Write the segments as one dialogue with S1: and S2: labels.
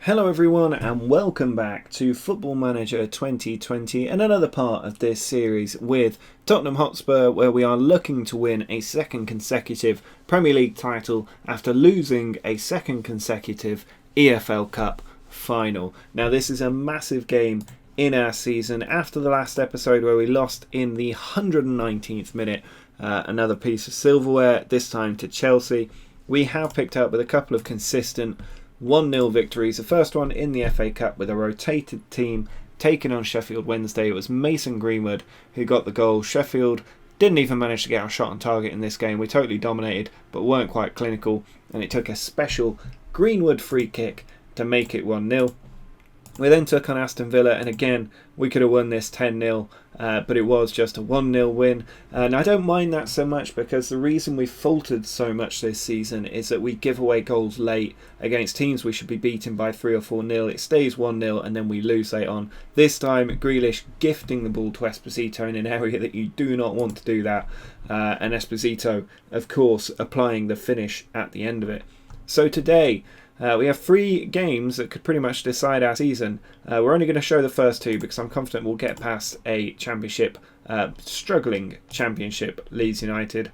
S1: Hello everyone and welcome back to Football Manager 2020 and another part of this series with Tottenham Hotspur, where we are looking to win a second consecutive Premier League title after losing a second consecutive EFL Cup final. Now this is a massive game in our season after the last episode where we lost in the 119th minute another piece of silverware, this time to Chelsea. We have picked up with a couple of consistent 1-0 victories. The first one in the FA Cup with a rotated team taking on Sheffield Wednesday. It was Mason Greenwood who got the goal. Sheffield didn't even manage to get our shot on target in this game. We totally dominated but weren't quite clinical, and it took a special Greenwood free kick to make it 1-0. We then took on Aston Villa, and again we could have won this 10-0, but it was just a 1-0 win. And I don't mind that so much because the reason we've faltered so much this season is that we give away goals late against teams we should be beaten by 3 or 4-0. It stays 1-0 and then we lose late on. This time Grealish gifting the ball to Esposito in an area that you do not want to do that, and Esposito of course applying the finish at the end of it. So today we have 3 games that could pretty much decide our season. We're only going to show the first 2 because I'm confident we'll get past a championship, struggling championship, Leeds United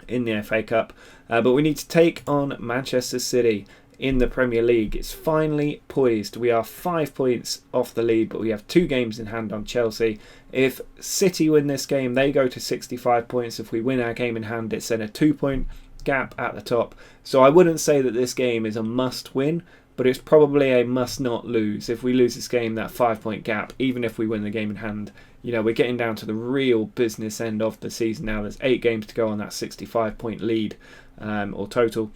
S1: in the FA Cup. But we need to take on Manchester City in the Premier League. It's finally poised. We are 5 points off the lead, but we have 2 games in hand on Chelsea. If City win this game, they go to 65 points. If we win our game in hand, it's then a 2-point gap at the top. So I wouldn't say that this game is a must win, but it's probably a must not lose. If we lose this game, that 5-point gap, even if we win the game in hand, you know, we're getting down to the real business end of the season now. There's 8 games to go on that 65-point lead, or total.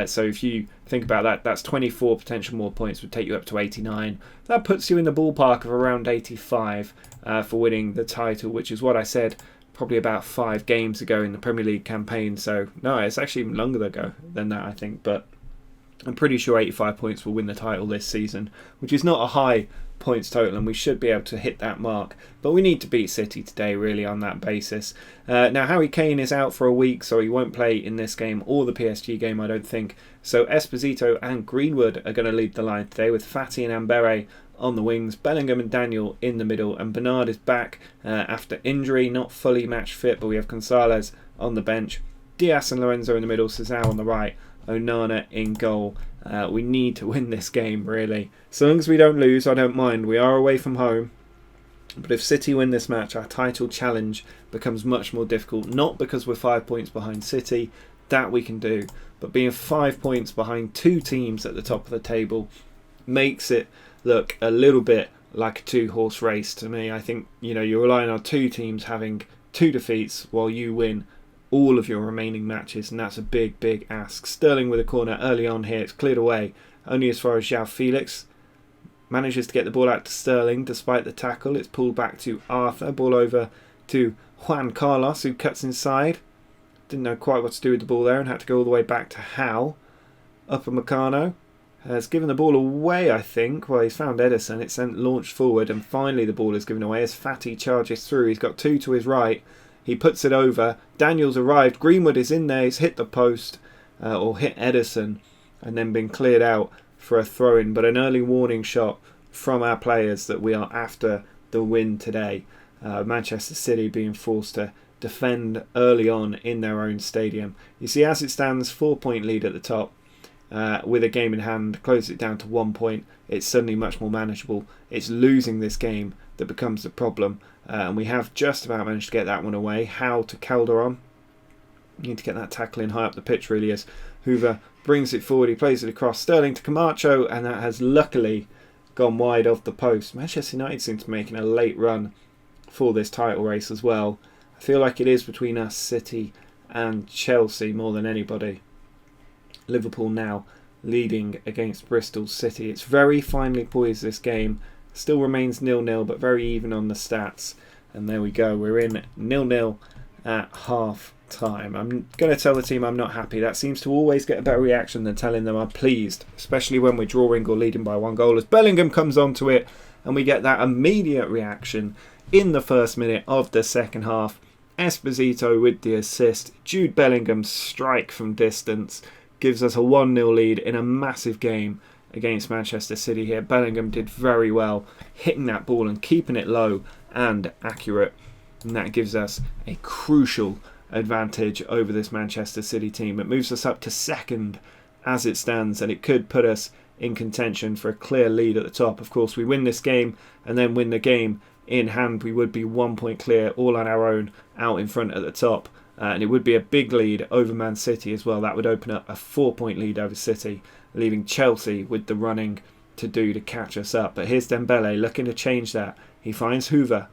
S1: So if you think about that, that's 24 potential more points, would take you up to 89. That puts you in the ballpark of around 85 for winning the title, which is what I said probably about 5 games ago in the Premier League campaign. So no, it's actually even longer ago than that, I think, but I'm pretty sure 85 points will win the title this season, which is not a high points total, and we should be able to hit that mark, but we need to beat City today really on that basis. Now Harry Kane is out for a week, so he won't play in this game or the PSG game, I don't think. So Esposito and Greenwood are going to lead the line today, with Fati and Ambere on the wings, Bellingham and Daniel in the middle, and Bernard is back after injury, not fully match fit, but we have Gonzalez on the bench, Diaz and Lorenzo in the middle, Cesar on the right, Onana in goal. We need to win this game really. So long as we don't lose, I don't mind. We are away from home, but if City win this match, our title challenge becomes much more difficult, not because we're 5 points behind City, that we can do, but being 5 points behind 2 teams at the top of the table makes it look a little bit like a 2-horse race to me. I think, you know, you're relying on 2 teams having 2 defeats while you win all of your remaining matches, and that's a big ask. Sterling with a corner early on here, it's cleared away only as far as João Felix manages to get the ball out to Sterling despite the tackle. It's pulled back to Arthur, ball over to Juan Carlos, who cuts inside, didn't know quite what to do with the ball there and had to go all the way back to Howe. Upamecano has given the ball away, I think. Well, he's found Ederson. It's then launched forward, and finally the ball is given away as Fati charges through. He's got 2 to his right. He puts it over. Daniel's arrived. Greenwood is in there. He's hit the post, or hit Ederson, and then been cleared out for a throw-in. But an early warning shot from our players that we are after the win today. Manchester City being forced to defend early on in their own stadium. You see, as it stands, 4-point lead at the top. With a game in hand, closes it down to 1 point. It's suddenly much more manageable. It's losing this game that becomes the problem, and we have just about managed to get that one away. Howe to Calderon. You need to get that tackle in high up the pitch really, as Hoover brings it forward. He plays it across. Sterling to Camacho, and that has luckily gone wide off the post. Manchester United seem to be making a late run for this title race as well. I feel like it is between us, City and Chelsea more than anybody. Liverpool now leading against Bristol City. It's very finely poised, this game. Still remains 0-0, but very even on the stats. And there we go. We're in 0-0 at half time. I'm going to tell the team I'm not happy. That seems to always get a better reaction than telling them I'm pleased, especially when we're drawing or leading by 1 goal. As Bellingham comes onto it, and we get that immediate reaction in the first minute of the second half. Esposito with the assist. Jude Bellingham's strike from distance gives us a 1-0 lead in a massive game against Manchester City here. Bellingham did very well hitting that ball and keeping it low and accurate, and that gives us a crucial advantage over this Manchester City team. It moves us up to second as it stands, and it could put us in contention for a clear lead at the top. Of course, we win this game and then win the game in hand, we would be 1 point clear, all on our own, out in front at the top. And it would be a big lead over Man City as well. That would open up a 4 point lead over City, leaving Chelsea with the running to do to catch us up. But here's Dembele looking to change that. He finds Hoover.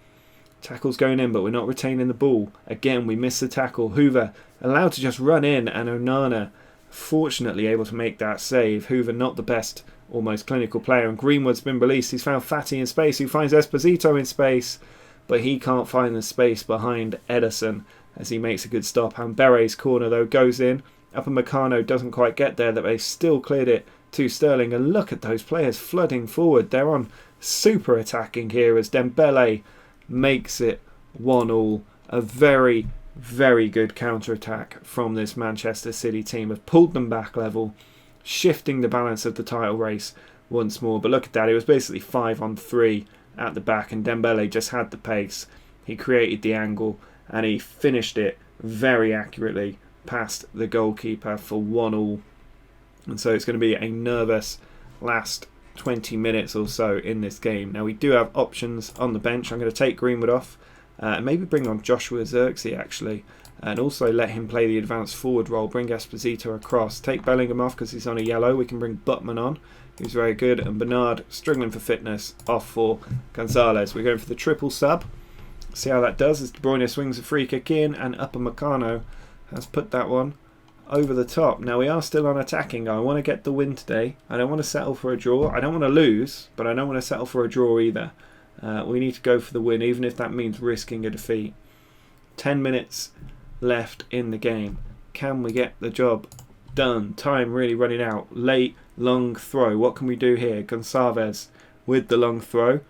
S1: Tackle's going in, but we're not retaining the ball. Again, we miss the tackle. Hoover allowed to just run in, and Onana fortunately able to make that save. Hoover not the best, almost clinical player, and Greenwood's been released. He's found Fati in space. He finds Esposito in space, but he can't find the space behind Ederson as he makes a good stop. And Bere's corner, though, goes in. Upamecano doesn't quite get there, but they still cleared it to Sterling. And look at those players flooding forward. They're on super attacking here as Dembele makes it 1-1. A very, very good counter-attack from this Manchester City team. Have pulled them back level, shifting the balance of the title race once more. But look at that, it was basically 5-on-3 at the back, and Dembele just had the pace. He created the angle and he finished it very accurately past the goalkeeper for 1-1. And so it's going to be a nervous last 20 minutes or so in this game. Now we do have options on the bench. I'm going to take Greenwood off and maybe bring on Joshua Zirkzee actually, and also let him play the advanced forward role. Bring Esposito across. Take Bellingham off because he's on a yellow. We can bring Butman on, who's very good, and Bernard struggling for fitness, off for Gonzalez. We're going for the triple sub. See how that does as De Bruyne swings a free kick in, and Upamecano has put that one over the top. Now we are still on attacking. I want to get the win today. I don't want to settle for a draw. I don't want to lose, but I don't want to settle for a draw either. We need to go for the win, even if that means risking a defeat. 10 minutes left in the game. Can we get the job done? Time really running out. Late, long throw. What can we do here? Gonçalves with the long throw.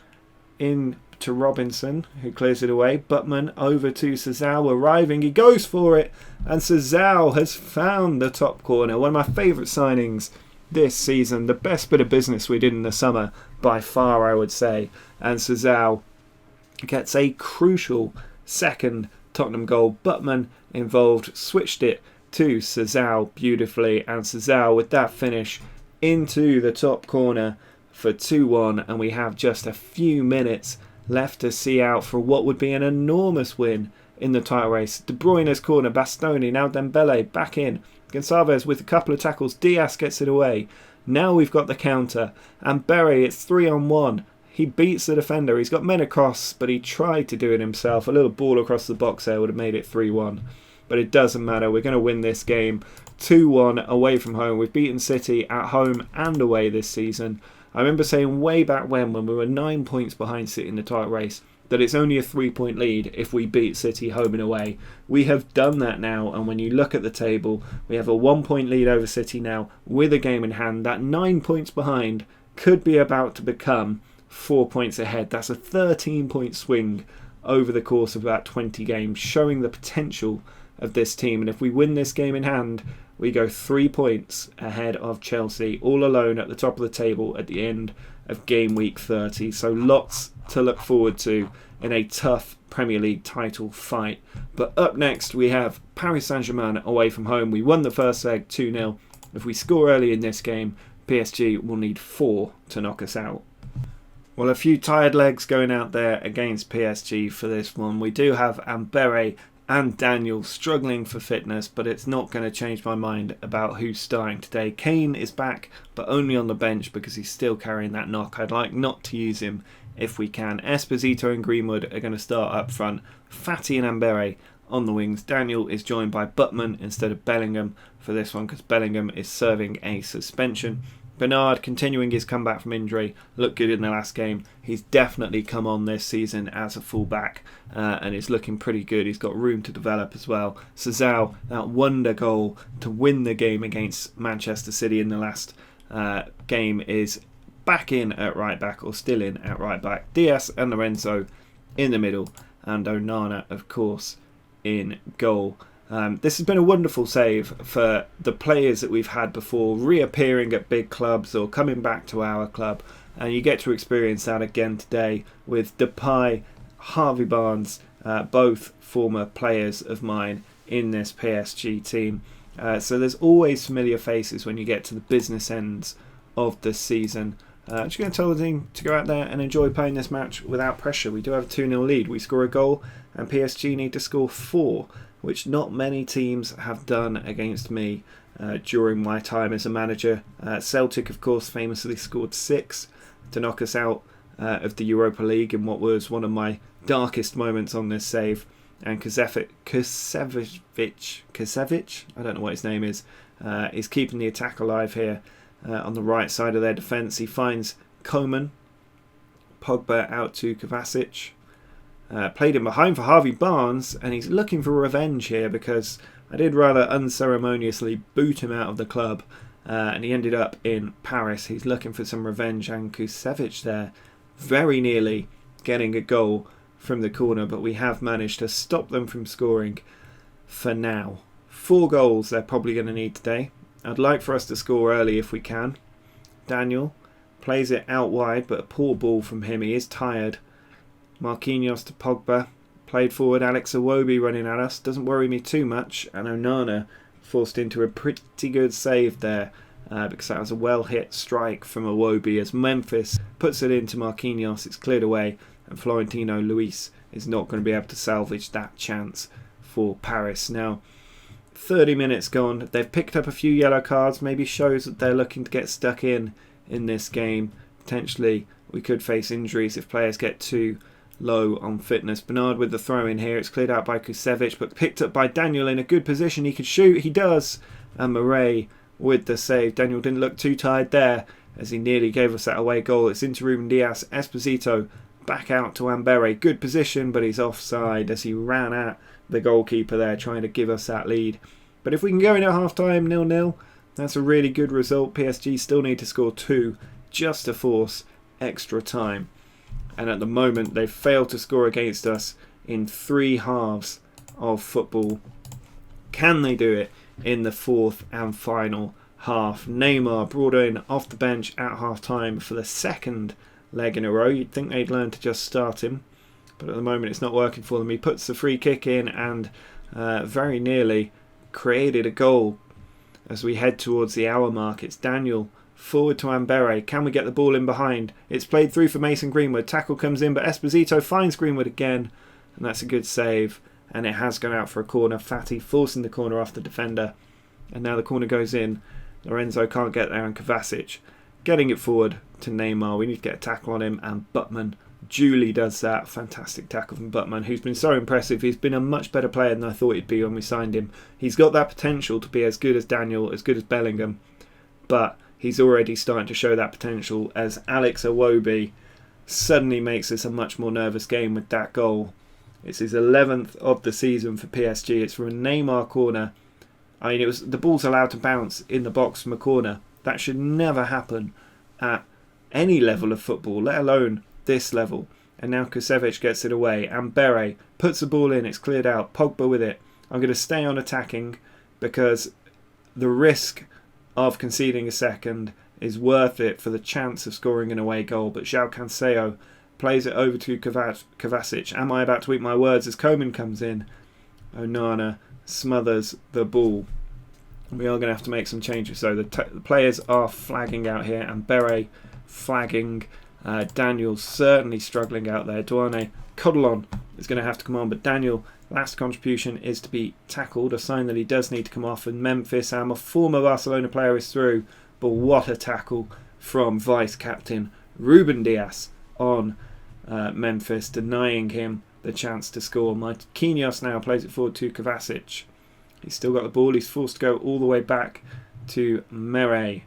S1: In to Robinson, who clears it away. Butman over to Sazal, arriving. He goes for it, and Sazal has found the top corner. One of my favourite signings this season. The best bit of business we did in the summer, by far, I would say. And Sazal gets a crucial second Tottenham goal. Butman involved, switched it to Sazal beautifully, and Sazal with that finish into the top corner for 2-1, and we have just a few minutes left to see out for what would be an enormous win in the title race. De Bruyne's corner, Bastoni, now Dembele back in. Gonçalves with a couple of tackles, Diaz gets it away. Now we've got the counter, and Berry, it's 3-on-1. He beats the defender. He's got men across, but he tried to do it himself. A little ball across the box there would have made it 3-1. But it doesn't matter. We're going to win this game 2-1 away from home. We've beaten City at home and away this season. I remember saying way back when we were 9 points behind City in the title race, that it's only a 3-point lead if we beat City home and away. We have done that now, and when you look at the table, we have a 1 point lead over City now with a game in hand. That 9 points behind could be about to become 4 points ahead. That's a 13-point swing over the course of about 20 games, showing the potential of this team. And if we win this game in hand, we go 3 points ahead of Chelsea, all alone at the top of the table at the end of game week 30. So lots to look forward to in a tough Premier League title fight. But up next we have Paris Saint-Germain away from home. We won the first leg 2-0. If we score early in this game, PSG will need 4 to knock us out. Well, a few tired legs going out there against PSG for this one. We do have Ambere and Daniel struggling for fitness, but it's not going to change my mind about who's starting today. Kane is back, but only on the bench because he's still carrying that knock. I'd like not to use him if we can. Esposito and Greenwood are going to start up front. Fati and Ambere on the wings. Daniel is joined by Butman instead of Bellingham for this one because Bellingham is serving a suspension. Bernard continuing his comeback from injury, looked good in the last game. He's definitely come on this season as a fullback and is looking pretty good. He's got room to develop as well. Sazal, that wonder goal to win the game against Manchester City in the last game, is back in at right back, or still in at right back. Diaz and Lorenzo in the middle, and Onana, of course, in goal. This has been a wonderful save for the players that we've had before, reappearing at big clubs or coming back to our club. And you get to experience that again today with Depay, Harvey Barnes, both former players of mine in this PSG team. So there's always familiar faces when you get to the business ends of the season. I'm just going to tell the team to go out there and enjoy playing this match without pressure. We do have a 2-0 lead. We score a goal and PSG need to score 4, which not many teams have done against me during my time as a manager. Celtic, of course, famously scored 6 to knock us out of the Europa League in what was one of my darkest moments on this save. And Kusevich, I don't know what his name is keeping the attack alive here on the right side of their defence. He finds Coman, Pogba out to Kovacic. Played him behind for Harvey Barnes, and he's looking for revenge here because I did rather unceremoniously boot him out of the club, and he ended up in Paris. He's looking for some revenge, and Kusevich there very nearly getting a goal from the corner, but we have managed to stop them from scoring for now. 4 goals they're probably going to need today. I'd like for us to score early if we can. Daniel plays it out wide, but a poor ball from him. He is tired. Marquinhos to Pogba. Played forward, Alex Iwobi running at us. Doesn't worry me too much. And Onana forced into a pretty good save there because that was a well-hit strike from Iwobi as Memphis puts it into Marquinhos. It's cleared away, and Florentino Luis is not going to be able to salvage that chance for Paris. Now, 30 minutes gone. They've picked up a few yellow cards. Maybe shows that they're looking to get stuck in this game. Potentially, we could face injuries if players get too low on fitness. Bernard with the throw in here. It's cleared out by Kusevich, but picked up by Daniel in a good position. He could shoot. He does. And Murray with the save. Daniel didn't look too tired there as he nearly gave us that away goal. It's into Ruben Dias. Esposito back out to Ambere. Good position, but he's offside as he ran at the goalkeeper there trying to give us that lead. But if we can go in at half-time 0-0, that's a really good result. PSG still need to score 2 just to force extra time. And at the moment, they've failed to score against us in 3 halves of football. Can they do it in the 4th and final half? Neymar brought in off the bench at half-time for the 2nd leg in a row. You'd think they'd learn to just start him, but at the moment it's not working for them. He puts the free kick in and very nearly created a goal as we head towards the hour mark. It's Daniel forward to Ambere. Can we get the ball in behind? It's played through for Mason Greenwood. Tackle comes in, but Esposito finds Greenwood again, and that's a good save, and it has gone out for a corner. Fati forcing the corner off the defender, and now the corner goes in. Lorenzo can't get there, and Kovacic getting it forward to Neymar. We need to get a tackle on him, and Butman duly does that. Fantastic tackle from Butman, who's been so impressive. He's been a much better player than I thought he'd be when we signed him. He's got that potential to be as good as Daniel, as good as Bellingham, but he's already starting to show that potential as Alex Iwobi suddenly makes this a much more nervous game with that goal. It's his 11th of the season for PSG. It's from a Neymar corner. I mean, the ball's allowed to bounce in the box from a corner. That should never happen at any level of football, let alone this level. And now Kusevich gets it away. Ambere puts the ball in. It's cleared out. Pogba with it. I'm going to stay on attacking because the risk of conceding a second is worth it for the chance of scoring an away goal. But João Cancelo plays it over to Kovacic. Am I about to eat my words as Coman comes in? Onana smothers the ball. We are going to have to make some changes. So the players are flagging out here. And Beret flagging. Daniel certainly struggling out there. Duane Codolon is going to have to come on. But Daniel, last contribution is to be tackled. A sign that he does need to come off. And Memphis, a former Barcelona player, is through. But what a tackle from vice-captain Ruben Dias on Memphis, denying him the chance to score. Marquinhos now plays it forward to Kovacic. He's still got the ball. He's forced to go all the way back to Mere.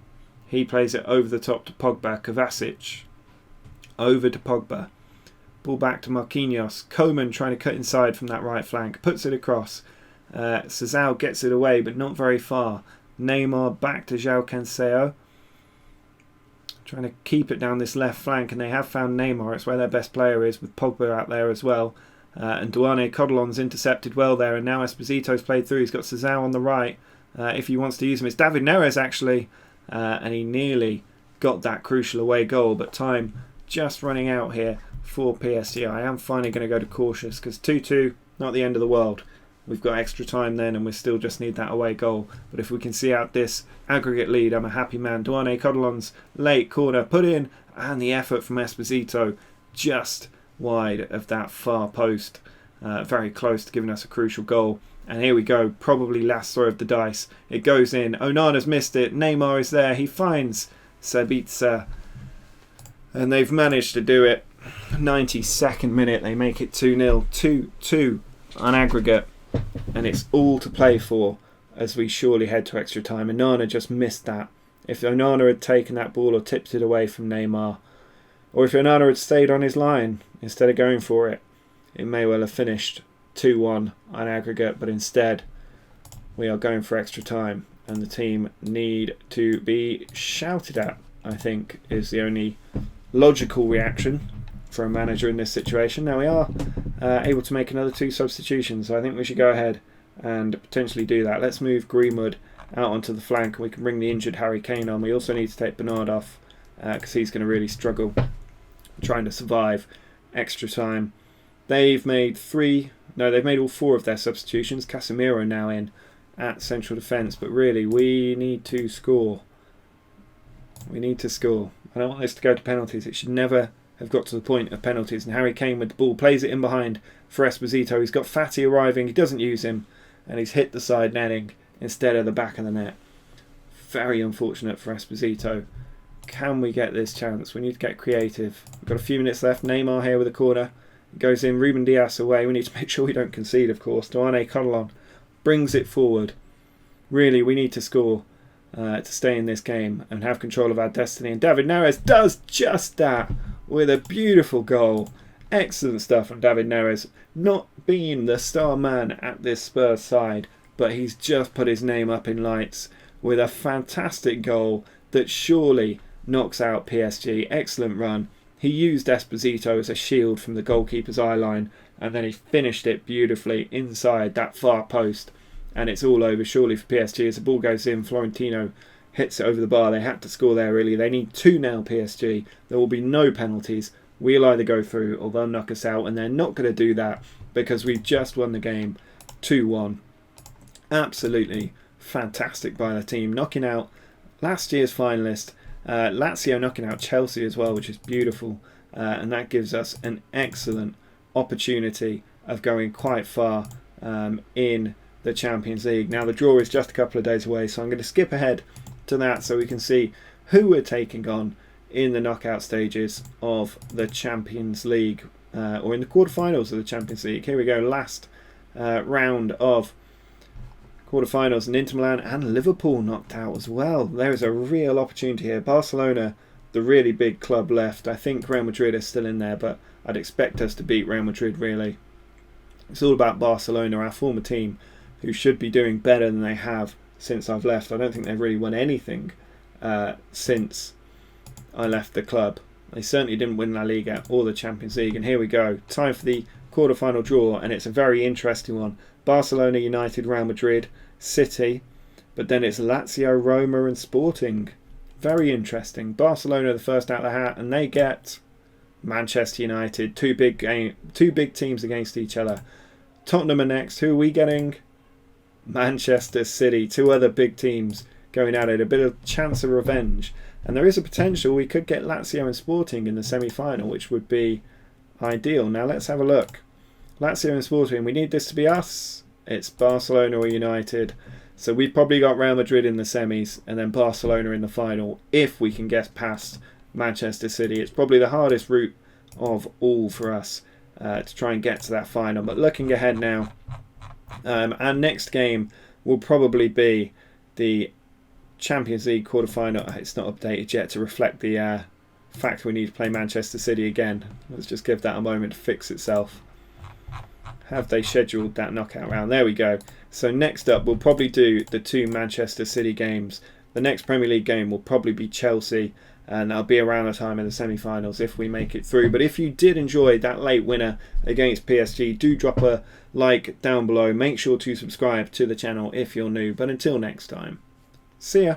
S1: He plays it over the top to Pogba. Kovacic over to Pogba. Ball back to Marquinhos. Coman trying to cut inside from that right flank. Puts it across. Cesao gets it away, but not very far. Neymar back to João Cancelo. Trying to keep it down this left flank, and they have found Neymar. It's where their best player is, with Pogba out there as well. And Duane Codolon's intercepted well there, and now Esposito's played through. He's got Cesar on the right if he wants to use him. It's David Neres actually, and he nearly got that crucial away goal, but time just running out here for PSG. I am finally going to go to cautious because 2-2, not the end of the world. We've got extra time then, and we still just need that away goal. But if we can see out this aggregate lead, I'm a happy man. Duane Codolon's late corner put in, and the effort from Esposito just wide of that far post. Very close to giving us a crucial goal. And here we go, probably last throw of the dice. It goes in. Onana's missed it. Neymar is there. He finds Sabitzer. And they've managed to do it. 92nd minute, they make it 2-0. 2-2 on aggregate. And it's all to play for as we surely head to extra time. Onana just missed that. If Onana had taken that ball or tipped it away from Neymar, or if Onana had stayed on his line instead of going for it, it may well have finished 2-1 on aggregate, but instead we are going for extra time and the team need to be shouted at, I think, is the only logical reaction for a manager in this situation. Now we are able to make another 2 substitutions, so I think we should go ahead and potentially do that. Let's move Greenwood out onto the flank and we can bring the injured Harry Kane on. We also need to take Bernard off because he's going to really struggle trying to survive extra time. They've made all 4 of their substitutions. Casemiro now in at central defence, but really we need to score. We need to score. I don't want this to go to penalties. It should never have got to the point of penalties. And Harry Kane with the ball plays it in behind for Esposito. He's got Fati arriving. He doesn't use him, and he's hit the side netting instead of the back of the net. Very unfortunate for Esposito. Can we get this chance? We need to get creative. We've got a few minutes left. Neymar here with a corner. It goes in. Ruben Dias away. We need to make sure we don't concede, of course. Duane Codolon brings it forward. Really, we need to score to stay in this game and have control of our destiny. And David Neres does just that with a beautiful goal. Excellent stuff from David Neres. Not being the star man at this Spurs side, but he's just put his name up in lights with a fantastic goal that surely knocks out PSG. Excellent run. He used Esposito as a shield from the goalkeeper's eye line, and then he finished it beautifully inside that far post. And it's all over surely for PSG as the ball goes in. Florentino hits it over the bar. They had to score there really. They need 2 now, PSG. There will be no penalties. We'll either go through or they'll knock us out, and they're not going to do that because we've just won the game 2-1. Absolutely fantastic by the team, knocking out last year's finalist Lazio, knocking out Chelsea as well, which is beautiful, and that gives us an excellent opportunity of going quite far in the Champions League. Now the draw is just a couple of days away, so I'm going to skip ahead to that so we can see who we're taking on in the knockout stages of the Champions League, or in the quarterfinals of the Champions League. Here we go, last round of quarterfinals, and Inter Milan and Liverpool knocked out as well. There is a real opportunity here. Barcelona, the really big club left. I think Real Madrid is still in there, but I'd expect us to beat Real Madrid really. It's all about Barcelona, our former team, who should be doing better than they have since I've left. I don't think they've really won anything since I left the club. They certainly didn't win La Liga or the Champions League. And here we go. Time for the quarter-final draw, and it's a very interesting one. Barcelona, United, Real Madrid, City, but then it's Lazio, Roma and Sporting. Very interesting. Barcelona the first out of the hat, and they get Manchester United. Two big teams against each other. Tottenham are next. Who are we getting? Manchester City. 2 other big teams going at it. A bit of chance of revenge. And there is a potential we could get Lazio and Sporting in the semi-final, which would be ideal. Now let's have a look. Lazio and Sporting, we need this to be us. It's Barcelona or United. So we've probably got Real Madrid in the semis and then Barcelona in the final if we can get past Manchester City. It's probably the hardest route of all for us to try and get to that final. But looking ahead now, our next game will probably be the Champions League quarterfinal. It's not updated yet to reflect the fact we need to play Manchester City again. Let's just give that a moment to fix itself. Have they scheduled that knockout round? There we go. So next up, we'll probably do the 2 Manchester City games. The next Premier League game will probably be Chelsea and that'll be around the time of the semi-finals if we make it through. But if you did enjoy that late winner against PSG, do drop a like down below. Make sure to subscribe to the channel if you're new. But until next time, see ya.